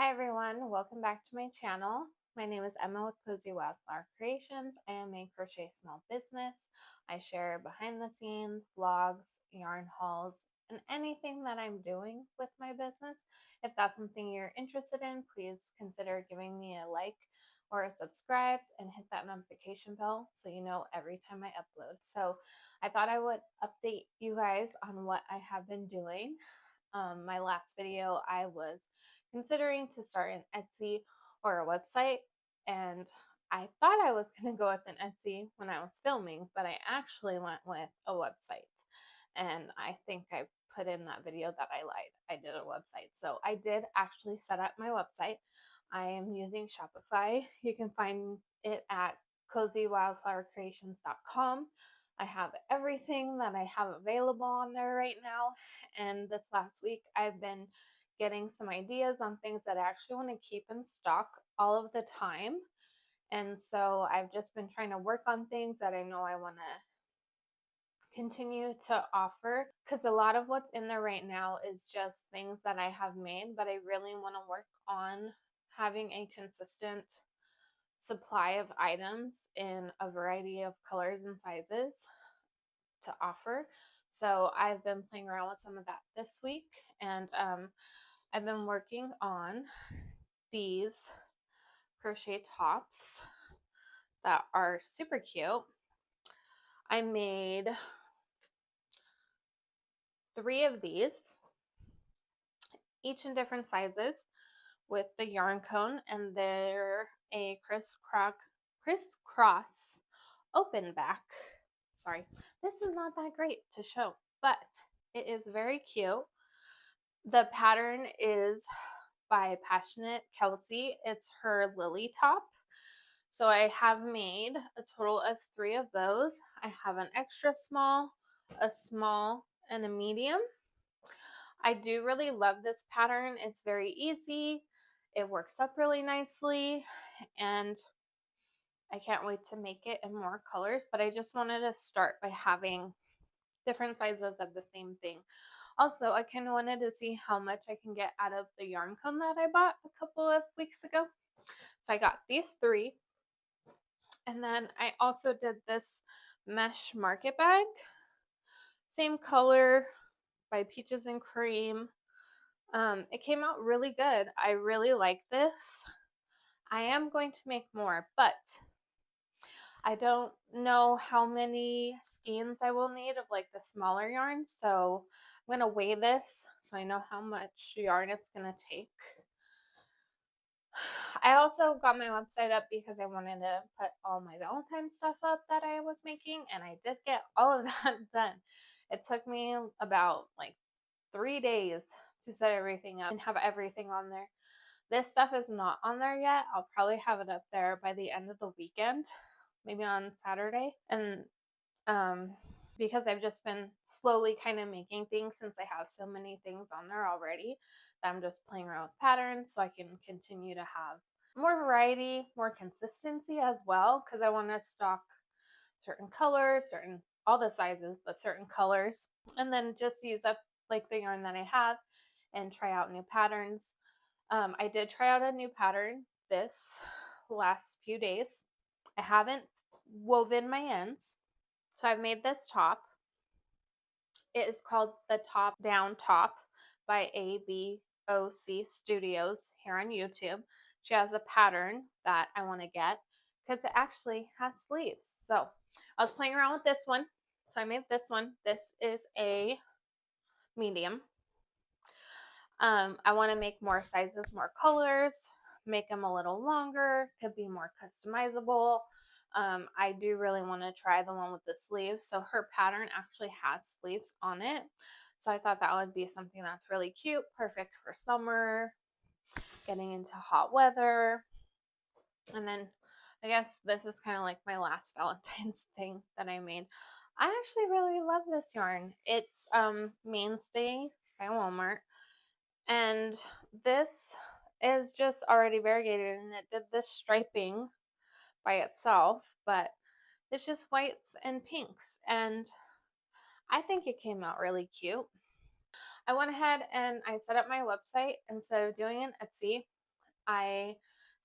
Hi everyone, welcome back to my channel. My name is Emma with Cozy Wildflower Creations. I am a crochet small business. I share behind the scenes, vlogs, yarn hauls, and anything that I'm doing with my business. If that's something you're interested in, please consider giving me a like or a subscribe and hit that notification bell so you know every time I upload. So I thought I would update you guys on what I have been doing. My last video, I was considering to start an Etsy or a website, and I thought I was going to go with an Etsy when I was filming, but I actually went with a website. And I think I put in that video that I lied. I did a website. So I did actually set up my website. I am using Shopify. You can find it at cozywildflowercreations.com. I have everything that I have available on there right now. And this last week, I've been getting some ideas on things that I actually want to keep in stock all of the time. And so I've just been trying to work on things that I know I want to continue to offer, because a lot of what's in there right now is just things that I have made, but I really want to work on having a consistent supply of items in a variety of colors and sizes to offer. So I've been playing around with some of that this week, and I've been working on these crochet tops that are super cute. I made 3 of these, each in different sizes, with the yarn cone, and they're a crisscross open back. Sorry, this is not that great to show, but it is very cute. The pattern is by Passionate Kelsey. It's her lily top. So I have made a total of 3 of those. I have an extra small, a small, and a medium. I do really love this pattern. It's very easy. It works up really nicely, and I can't wait to make it in more colors, but I just wanted to start by having different sizes of the same thing. Also, I kind of wanted to see how much I can get out of the yarn cone that I bought a couple of weeks ago. So I got these 3. And then I also did this mesh market bag. Same color, by Peaches and Cream. It came out really good. I really like this. I am going to make more, but I don't know how many skeins I will need of like the smaller yarn. So I'm going to weigh this so I know how much yarn it's going to take. I also got my website up because I wanted to put all my Valentine stuff up that I was making, and I did get all of that done. It took me about like 3 days to set everything up and have everything on there. This stuff is not on there yet. I'll probably have it up there by the end of the weekend, maybe on Saturday. And because I've just been slowly kind of making things, since I have so many things on there already, that I'm just playing around with patterns so I can continue to have more variety, more consistency as well, because I want to stock certain colors, all the sizes, but certain colors, and then just use up like the yarn that I have and try out new patterns. I did try out a new pattern this last few days. I haven't woven my ends, so I've made this top. It is called the Top Down Top by ABOC Studios here on YouTube. She has a pattern that I want to get because it actually has sleeves. So I was playing around with this one. So I made this one. This is a medium. I want to make more sizes, more colors, make them a little longer, could be more customizable. I do really want to try the one with the sleeves. So her pattern actually has sleeves on it. So I thought that would be something that's really cute, perfect for summer, getting into hot weather. And then I guess this is kind of like my last Valentine's thing that I made. I actually really love this yarn. It's Mainstay by Walmart. And this is just already variegated, and it did this striping by itself, but it's just whites and pinks, and I think it came out really cute. I went ahead and I set up my website instead of doing an Etsy. I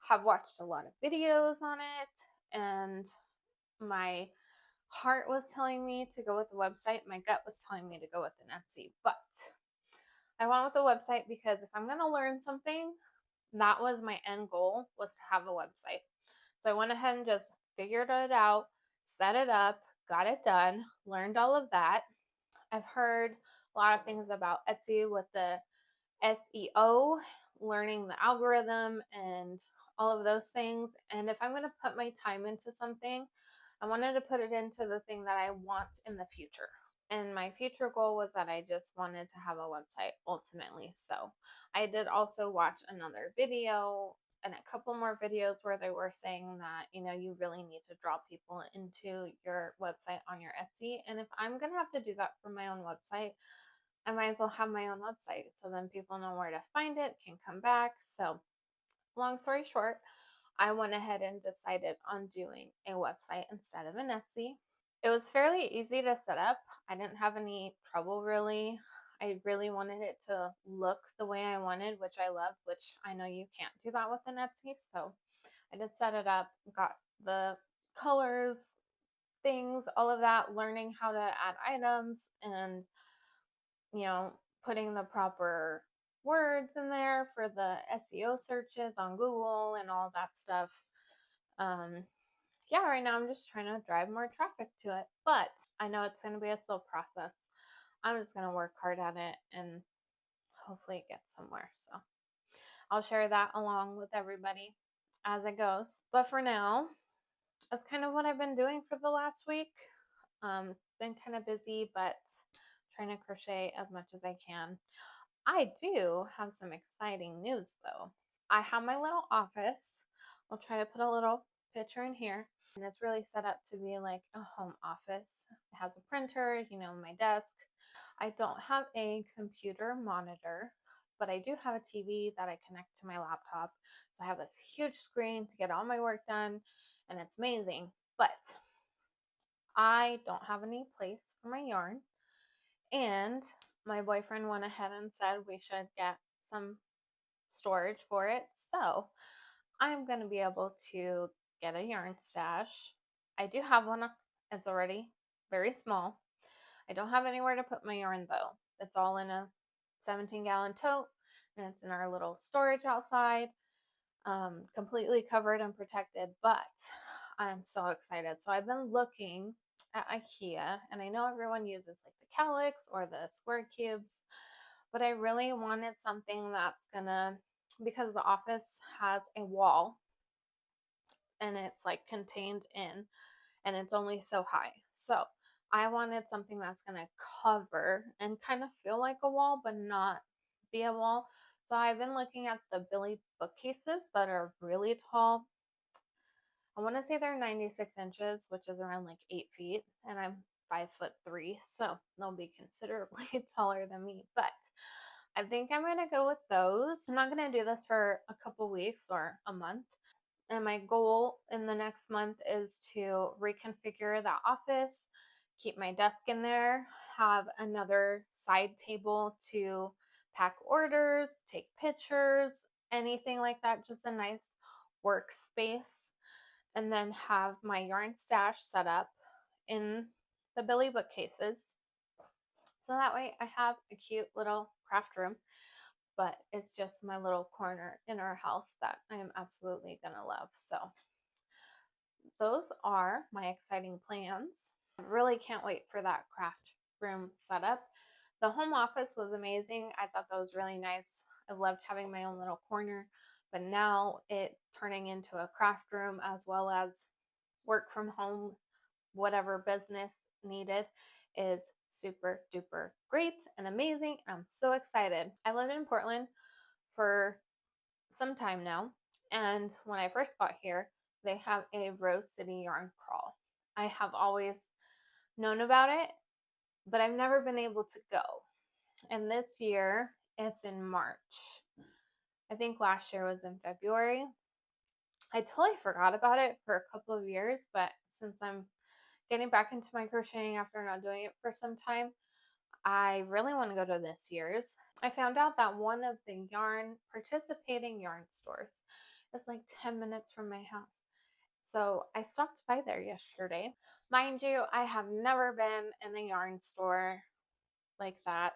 have watched a lot of videos on it, and my heart was telling me to go with the website. My gut was telling me to go with an Etsy, but I went with the website because if I'm going to learn something, that was my end goal, was to have a website. So I went ahead and just figured it out, set it up, got it done, learned all of that. I've heard a lot of things about Etsy with the SEO, learning the algorithm and all of those things. And if I'm going to put my time into something, I wanted to put it into the thing that I want in the future. And my future goal was that I just wanted to have a website ultimately. So I did also watch another video and a couple more videos where they were saying that, you really need to draw people into your website on your Etsy. And if I'm going to have to do that for my own website, I might as well have my own website so then people know where to find it, can come back. So, long story short, I went ahead and decided on doing a website instead of an Etsy. It was fairly easy to set up. I didn't have any trouble really. I really wanted it to look the way I wanted, which I love, which I know you can't do that with an Etsy. So I did set it up, got the colors, things, all of that, learning how to add items and, putting the proper words in there for the SEO searches on Google and all that stuff. Yeah, right now I'm just trying to drive more traffic to it, but I know it's going to be a slow process. I'm just going to work hard at it and hopefully it gets somewhere. So I'll share that along with everybody as it goes. But for now, that's kind of what I've been doing for the last week. Been kind of busy, but trying to crochet as much as I can. I do have some exciting news though. I have my little office. I'll try to put a little picture in here. And it's really set up to be like a home office. It has a printer, my desk. I don't have a computer monitor, but I do have a TV that I connect to my laptop. So I have this huge screen to get all my work done, and it's amazing. But I don't have any place for my yarn. And my boyfriend went ahead and said we should get some storage for it. So I'm going to be able to get a yarn stash. I do have one. It's already very small. I don't have anywhere to put my yarn though. It's all in a 17-gallon tote and it's in our little storage outside, completely covered and protected, but I'm so excited. So I've been looking at IKEA, and I know everyone uses like the calyx or the square cubes, but I really wanted something that's gonna, because the office has a wall and it's like contained in, and it's only so high. So I wanted something that's gonna cover and kind of feel like a wall, but not be a wall. So I've been looking at the Billy bookcases that are really tall. I want to say they're 96 inches, which is around like 8 feet, and I'm 5'3", so they'll be considerably taller than me. But I think I'm gonna go with those. I'm not gonna do this for a couple weeks or a month. And my goal in the next month is to reconfigure the office, keep my desk in there, have another side table to pack orders, take pictures, anything like that, just a nice workspace, and then have my yarn stash set up in the Billy bookcases. So that way I have a cute little craft room, but it's just my little corner in our house that I am absolutely gonna love. So those are my exciting plans. I really can't wait for that craft room setup. The home office was amazing. I thought that was really nice. I loved having my own little corner, but now it turning into a craft room as well as work from home, whatever business needed, is super duper great and amazing. I'm so excited. I lived in Portland for some time now, and when I first got here, they have a Rose City yarn crawl. I have always known about it, but I've never been able to go. And this year, it's in March. I think last year was in February. I totally forgot about it for a couple of years, but since I'm getting back into my crocheting after not doing it for some time, I really want to go to this year's. I found out that one of the participating yarn stores is like 10 minutes from my house. So I stopped by there yesterday. Mind you, I have never been in a yarn store like that,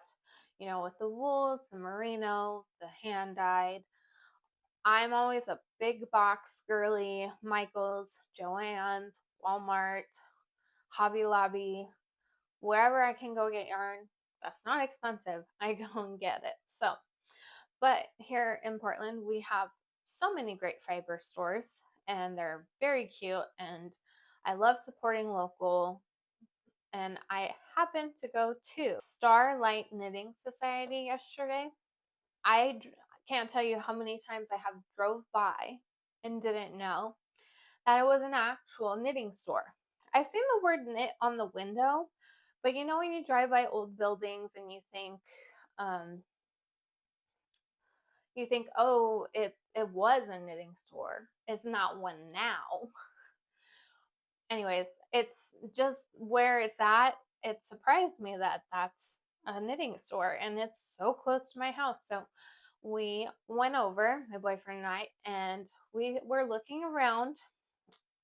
with the wools, the merino, the hand dyed. I'm always a big box girly, Michael's, Joann's, Walmart, Hobby Lobby, wherever I can go get yarn. That's not expensive. I go and get it. So, but here in Portland, we have so many great fiber stores and they're very cute. And I love supporting local. And I happened to go to Starlight Knitting Society yesterday. I can't tell you how many times I have drove by and didn't know that it was an actual knitting store. I've seen the word knit on the window, but when you drive by old buildings and um, you think, oh, it was a knitting store. It's not one now. Anyways, it's just where it's at. It surprised me that that's a knitting store and it's so close to my house. So we went over, my boyfriend and I, and we were looking around.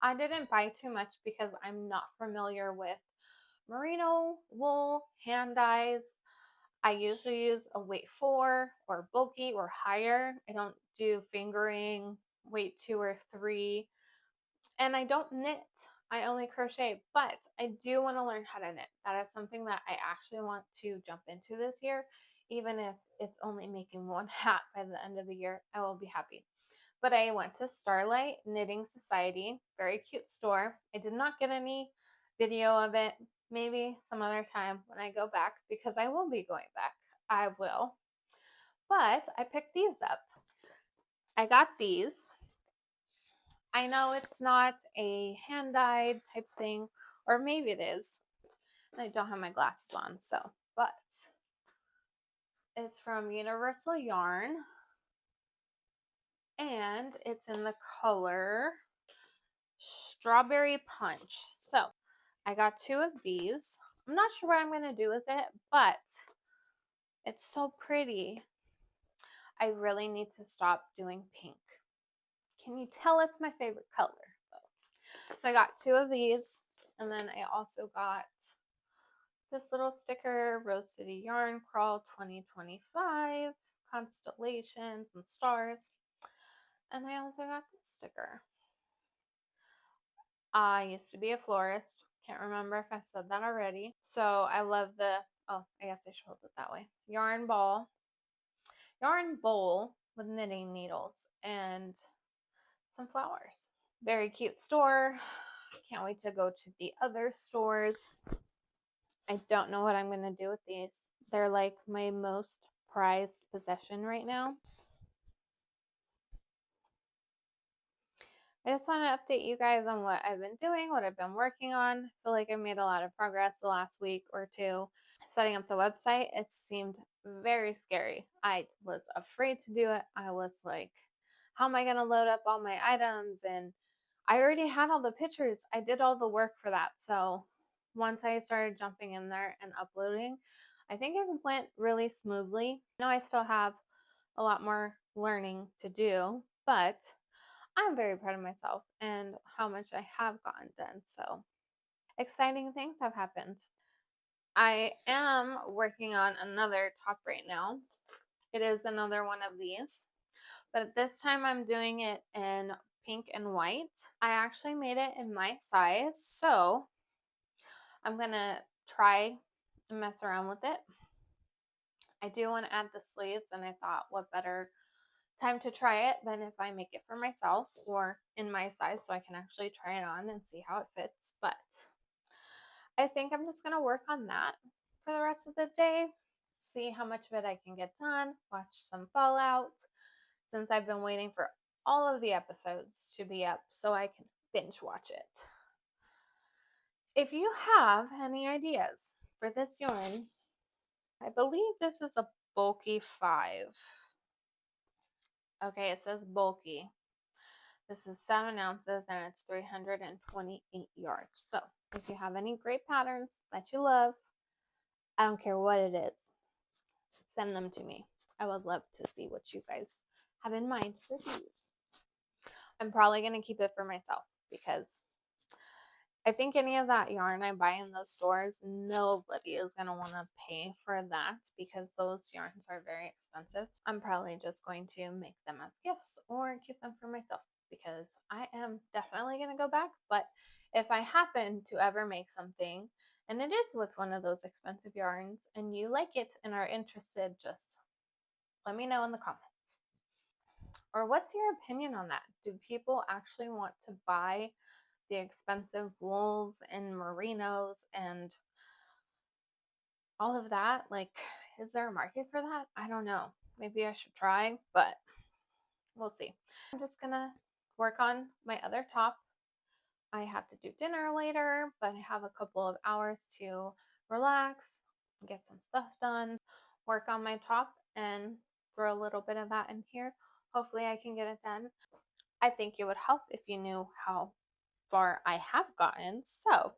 I didn't buy too much because I'm not familiar with merino wool, hand dyes. I usually use a weight 4 or bulky or higher. I don't do fingering, weight 2 or 3. And I don't knit. I only crochet, but I do want to learn how to knit. That is something that I actually want to jump into this year. Even if it's only making one hat by the end of the year, I will be happy. But I went to Starlight Knitting Society, very cute store. I did not get any video of it. Maybe some other time when I go back, because I will be going back. I will. But I picked these up. I got these. I know it's not a hand dyed type thing, or maybe it is. I don't have my glasses on, but it's from Universal Yarn and it's in the color Strawberry Punch. So I got 2 of these. I'm not sure what I'm going to do with it, but it's so pretty. I really need to stop doing pink. Can you tell it's my favorite color? So I got 2 of these, and then I also got this little sticker, Rose City Yarn Crawl 2025, constellations and stars. And I also got this sticker. I used to be a florist. Can't remember if I said that already. So I love I guess I should hold it that way. Yarn bowl with knitting needles and some flowers. Very cute store. Can't wait to go to the other stores. I don't know what I'm going to do with these. They're like my most prized possession right now. I just want to update you guys on what I've been doing, what I've been working on. I feel like I made a lot of progress the last week or two. Setting up the website, it seemed very scary. I was afraid to do it. I was like, how am I going to load up all my items? And I already had all the pictures. I did all the work for that. So once I started jumping in there and uploading, I think it went really smoothly. I know I still have a lot more learning to do, but I'm very proud of myself and how much I have gotten done. So exciting things have happened. I am working on another top right now. It is another one of these, but this time I'm doing it in pink and white. I actually made it in my size, so I'm gonna try and mess around with it. I do want to add the sleeves, and I thought what better time to try it than if I make it for myself or in my size so I can actually try it on and see how it fits. But I think I'm just going to work on that for the rest of the day, see how much of it I can get done, watch some Fallout, since I've been waiting for all of the episodes to be up so I can binge watch it. If you have any ideas for this yarn, I believe this is a bulky 5. Okay, it says bulky. This is 7 ounces and it's 328 yards. So if you have any great patterns that you love, I don't care what it is, send them to me. I would love to see what you guys have in mind for these. I'm probably going to keep it for myself because I think any of that yarn I buy in those stores, nobody is going to want to pay for that because those yarns are very expensive. I'm probably just going to make them as gifts or keep them for myself because I am definitely going to go back. But if I happen to ever make something and it is with one of those expensive yarns and you like it and are interested, just let me know in the comments. Or what's your opinion on that? Do people actually want to buy the expensive wools and merinos and all of that? Like, is there a market for that? I don't know. Maybe I should try, but we'll see. I'm just gonna work on my other top. I have to do dinner later, but I have a couple of hours to relax, get some stuff done, work on my top, and throw a little bit of that in here. Hopefully I can get it done. I think it would help if you knew how far I have gotten. So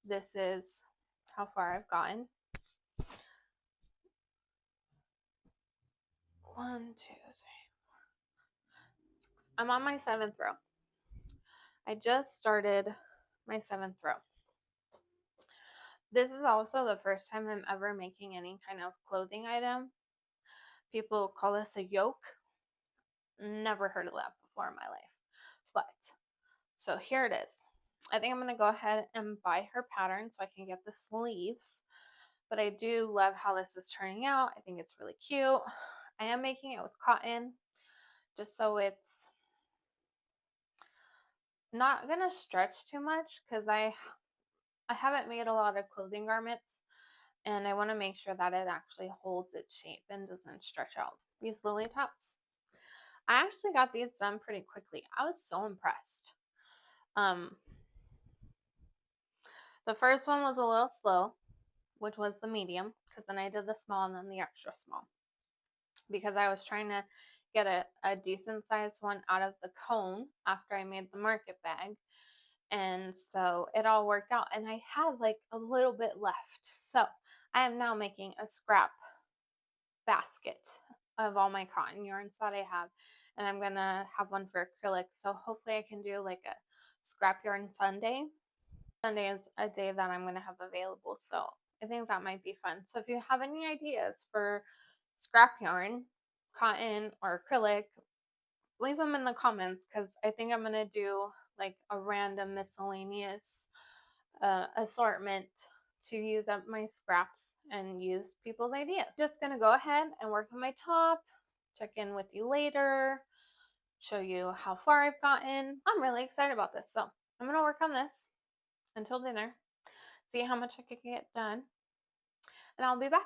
this is how far I've gotten. 1, 2, 3, 4. I'm on my 7th row. I just started my 7th row. This is also the first time I'm ever making any kind of clothing item. People call this a yoke. Never heard of that before in my life. But, so here it is. I think I'm going to go ahead and buy her pattern so I can get the sleeves. But I do love how this is turning out. I think it's really cute. I am making it with cotton just so it's not going to stretch too much because I haven't made a lot of clothing garments and I want to make sure that it actually holds its shape and doesn't stretch out. These lily tops, I actually got these done pretty quickly. I was so impressed. The first one was a little slow, which was the medium, because then I did the small and then the extra small because I was trying to get a decent sized one out of the cone after I made the market bag. And so it all worked out and I had like a little bit left. So I am now making a scrap basket of all my cotton yarns that I have. And I'm going to have one for acrylic. So hopefully I can do like a scrap yarn Sunday. Sunday is a day that I'm going to have available. So I think that might be fun. So if you have any ideas for scrap yarn, cotton, or acrylic, leave them in the comments because I think I'm going to do like a random miscellaneous assortment to use up my scraps and use people's ideas. Just going to go ahead and work on my top, check in with you later, show you how far I've gotten. I'm really excited about this. So I'm going to work on this until dinner, see how much I can get done, and I'll be back.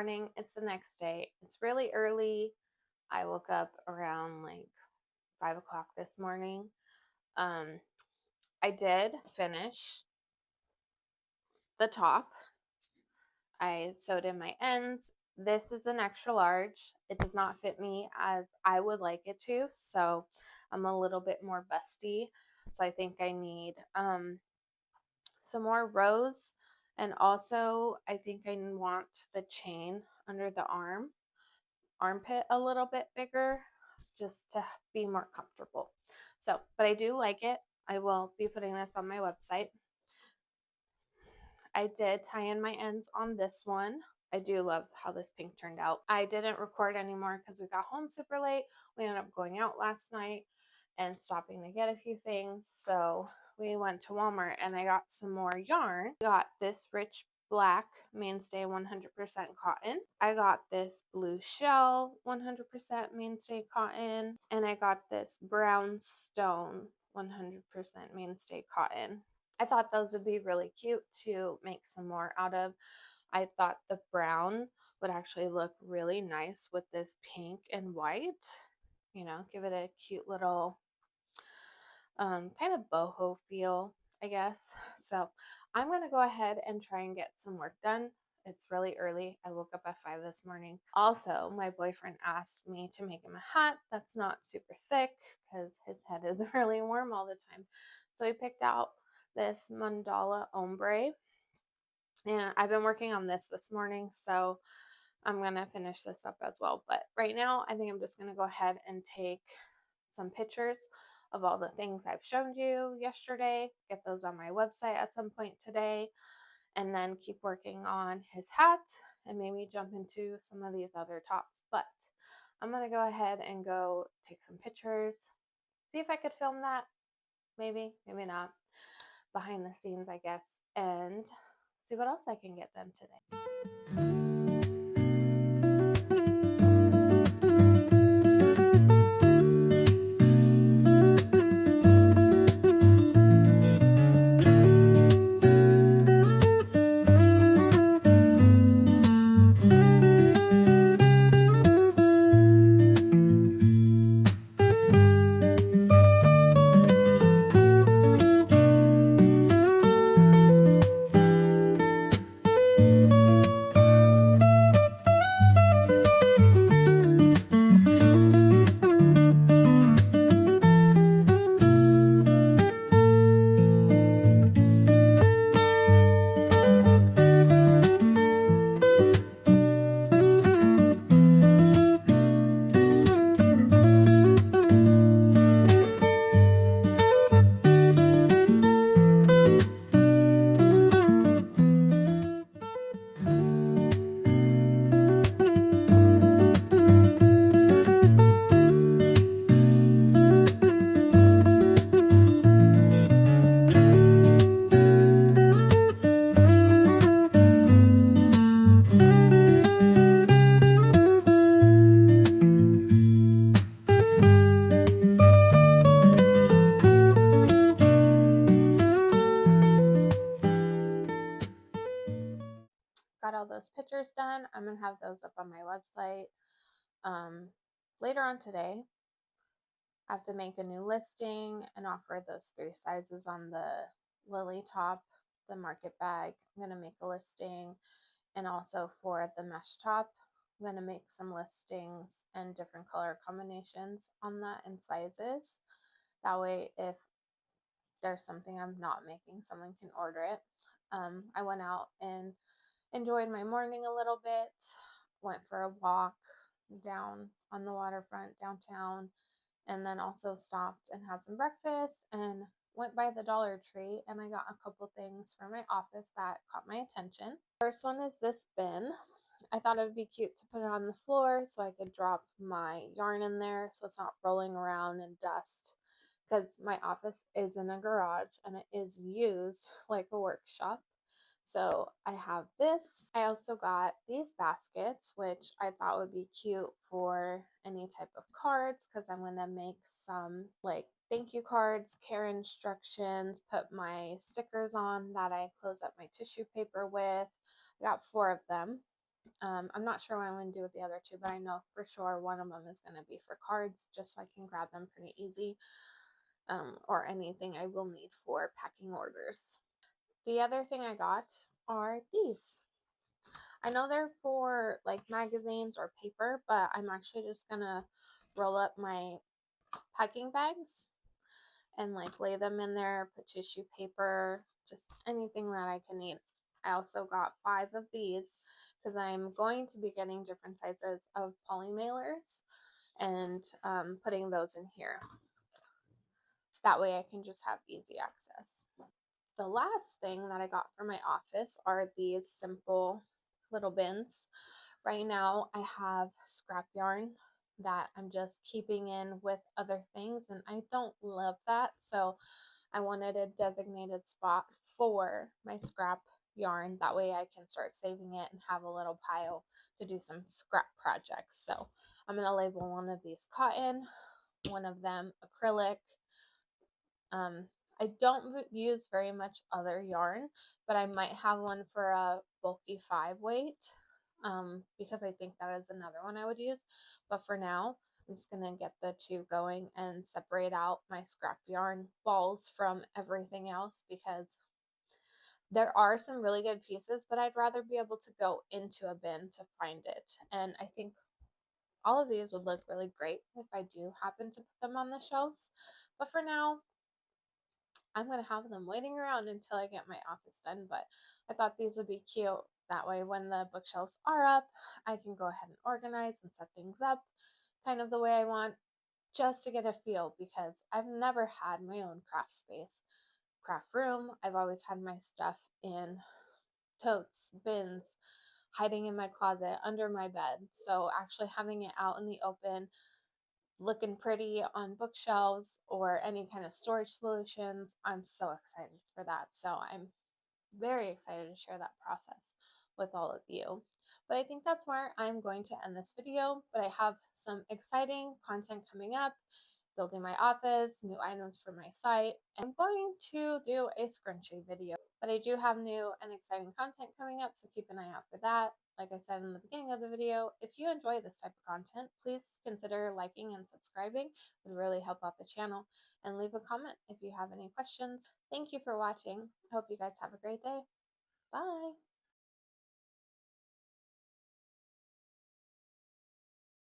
morning. It's the next day. It's really early. I woke up around like 5 o'clock this morning. I did finish the top. I sewed in my ends. This is an extra large. It does not fit me as I would like it to, so I'm a little bit more busty. So I think I need some more rows, and also I think I want the chain under the armpit a little bit bigger just to be more comfortable. So, but I do like it. I will be putting this on my website. I did tie in my ends on this one. I do love how this pink turned out. I didn't record anymore because we got home super late. We ended up going out last night and stopping to get a few things. So we went to Walmart and I got some more yarn. Got this rich black mainstay 100% cotton. I got this blue shell 100% mainstay cotton. And I got this brown stone 100% mainstay cotton. I thought those would be really cute to make some more out of. I thought the brown would actually look really nice with this pink and white. You know, give it a cute little kind of boho feel, I guess. So I'm going to go ahead and try and get some work done. It's really early. I woke up at 5 this morning. Also, my boyfriend asked me to make him a hat that's not super thick because his head is really warm all the time. So he picked out this mandala ombre, and I've been working on this morning, so I'm going to finish this up as well. But right now, I think I'm just going to go ahead and take some pictures of all the things I've shown you yesterday, get those on my website at some point today, and then keep working on his hat and maybe jump into some of these other tops. But I'm going to go ahead and go take some pictures, see if I could film that, maybe, maybe not, behind the scenes, I guess, and see what else I can get done today. Got all those pictures done. I'm going to have those up on my website later on today. I have to make a new listing and offer those 3 sizes on the lily top, the market bag. I'm going to make a listing, and also for the mesh top, I'm going to make some listings and different color combinations on that and sizes. That way, if there's something I'm not making, someone can order it. I went out and enjoyed my morning a little bit, went for a walk down on the waterfront downtown, and then also stopped and had some breakfast and went by the Dollar Tree, and I got a couple things for my office that caught my attention. First one is this bin. I thought it would be cute to put it on the floor so I could drop my yarn in there so it's not rolling around in dust, because my office is in a garage and it is used like a workshop. So I have this. I also got these baskets, which I thought would be cute for any type of cards, because I'm going to make some like thank you cards, care instructions, put my stickers on that I close up my tissue paper with. I got 4 of them. I'm not sure what I'm going to do with the other two, but I know for sure one of them is going to be for cards, just so I can grab them pretty easy, or anything I will need for packing orders. The other thing I got are these. I know they're for like magazines or paper, but I'm actually just going to roll up my packing bags and like lay them in there, put tissue paper, just anything that I can need. I also got 5 of these because I'm going to be getting different sizes of poly mailers and putting those in here. That way I can just have easy access. The last thing that I got for my office are these simple little bins. Right now I have scrap yarn that I'm just keeping in with other things, and I don't love that, so I wanted a designated spot for my scrap yarn. That way I can start saving it and have a little pile to do some scrap projects. So I'm going to label one of these cotton, one of them acrylic. I don't use very much other yarn, but I might have one for a bulky 5 weight, because I think that is another one I would use. But for now, I'm just going to get the 2 going and separate out my scrap yarn balls from everything else, because there are some really good pieces, but I'd rather be able to go into a bin to find it. And I think all of these would look really great if I do happen to put them on the shelves. But for now, I'm going to have them waiting around until I get my office done. But I thought these would be cute. That way, when the bookshelves are up, I can go ahead and organize and set things up kind of the way I want, just to get a feel, because I've never had my own craft space, craft room. I've always had my stuff in totes, bins, hiding in my closet, under my bed. So actually having it out in the open, looking pretty on bookshelves or any kind of storage solutions, I'm so excited for that. So I'm very excited to share that process with all of you. But I think that's where I'm going to end this video. But I have some exciting content coming up, building my office, new items for my site. I'm going to do a scrunchie video, but I do have new and exciting content coming up, so keep an eye out for that. Like I said in the beginning of the video, if you enjoy this type of content, please consider liking and subscribing. It would really help out the channel. And leave a comment if you have any questions. Thank you for watching. I hope you guys have a great day. Bye.